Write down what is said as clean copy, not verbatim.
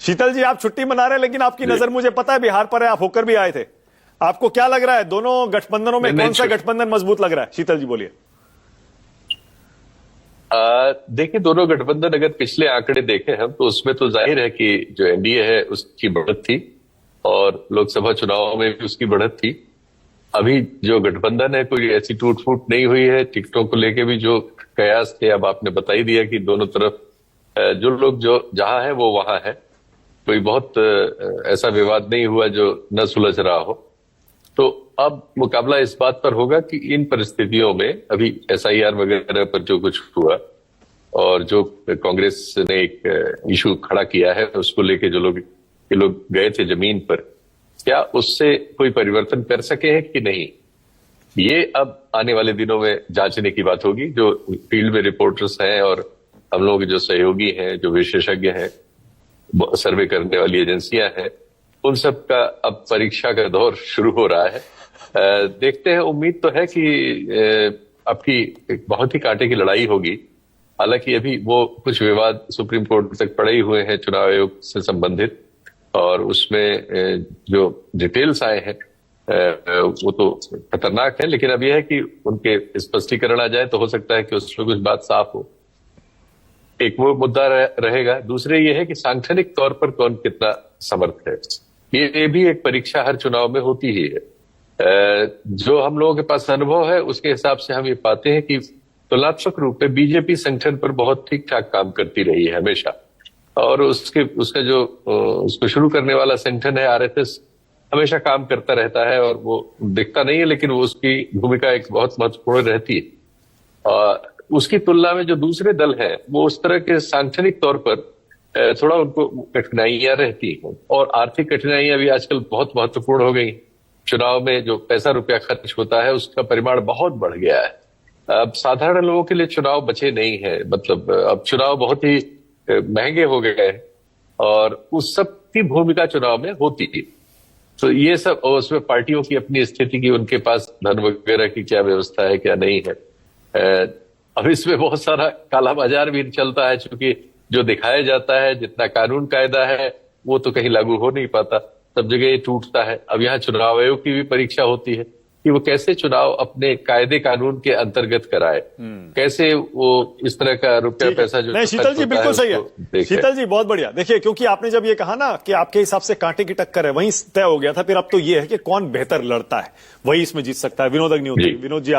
शीतल जी, आप छुट्टी मना रहे हैं, लेकिन आपकी नजर मुझे पता है बिहार पर है, आप होकर भी आए थे। आपको क्या लग रहा है, दोनों गठबंधनों में कौन सा गठबंधन मजबूत लग रहा है? शीतल जी बोलिए। देखिए, दोनों गठबंधन अगर पिछले आंकड़े देखें हम, तो उसमें तो जाहिर है कि जो एनडीए है उसकी बढ़त थी और लोकसभा चुनाव में भी उसकी बढ़त थी। अभी जो गठबंधन है, कोई ऐसी टूट फूट नहीं हुई है। टिकटों को लेके भी जो कयास थे, अब आपने बता ही दिया कि दोनों तरफ जो लोग जो जहां है वो वहां है। कोई बहुत ऐसा विवाद नहीं हुआ जो न सुलझ रहा हो। तो अब मुकाबला इस बात पर होगा कि इन परिस्थितियों में अभी एसआईआर वगैरह पर जो कुछ हुआ और जो कांग्रेस ने एक इशू खड़ा किया है, उसको लेके जो लोग गए थे जमीन पर, क्या उससे कोई परिवर्तन कर सके हैं कि नहीं, ये अब आने वाले दिनों में जांचने की बात होगी। जो फील्ड में रिपोर्टर्स हैं और हम लोग जो सहयोगी हैं, जो विशेषज्ञ हैं, सर्वे करने वाली एजेंसियां हैं, उन सब का अब परीक्षा का दौर शुरू हो रहा है। देखते हैं, उम्मीद तो है कि आपकी एक बहुत ही कांटे की लड़ाई होगी। हालांकि अभी वो कुछ विवाद सुप्रीम कोर्ट तक पड़े ही हुए हैं चुनाव आयोग से संबंधित, और उसमें जो डिटेल्स आए हैं वो तो खतरनाक है। लेकिन अब यह है कि उनके स्पष्टीकरण आ जाए तो हो सकता है कि उसमें कुछ बात साफ हो। एक वो मुद्दा रहेगा। दूसरे ये है कि सांगठनिक तौर पर कौन कितना समर्थ है। ये भी एक परीक्षा हर चुनाव में होती ही है। जो हम लोगों के पास अनुभव है उसके हिसाब से हम ये पाते हैं कि तुलनात्मक रूप में बीजेपी संगठन पर बहुत ठीक ठाक काम करती रही है हमेशा। और उसका जो उसको शुरू करने वाला संगठन है आरएसएस, हमेशा काम करता रहता है, और वो दिखता नहीं है लेकिन वो उसकी भूमिका एक बहुत महत्वपूर्ण रहती है। उसकी तुलना में जो दूसरे दल हैं, वो उस तरह के सांगठनिक तौर पर थोड़ा उनको कठिनाइयां रहती हैं, और आर्थिक कठिनाइयां भी आजकल बहुत महत्वपूर्ण हो गई। चुनाव में जो पैसा रुपया खर्च होता है उसका परिमाण बहुत बढ़ गया है। अब साधारण लोगों के लिए चुनाव बचे नहीं है, मतलब अब चुनाव बहुत ही महंगे हो गए हैं, और उस सब की भूमिका चुनाव में होती है। तो ये सब, और उसमें पार्टियों की अपनी स्थिति की, उनके पास धन वगैरह की क्या व्यवस्था है क्या नहीं है। अब इसमें बहुत सारा काला बाजार भी चलता है, क्योंकि जो दिखाया जाता है, जितना कानून कायदा है, वो तो कहीं लागू हो नहीं पाता, सब जगह ये टूटता है। अब यहाँ चुनाव आयोग की भी परीक्षा होती है कि वो कैसे चुनाव अपने कायदे कानून के अंतर्गत कराए, कैसे वो इस तरह का रुपया पैसा जो नहीं, शीतल जी बिल्कुल सही है। शीतल जी बहुत बढ़िया। देखिए, क्योंकि आपने जब ये कहा ना कि आपके हिसाब से कांटे की टक्कर है, वहीं तय हो गया था। फिर अब तो ये है कि कौन बेहतर लड़ता है, वही इसमें जीत सकता है। विनोद अग्निहोत्री, विनोद जी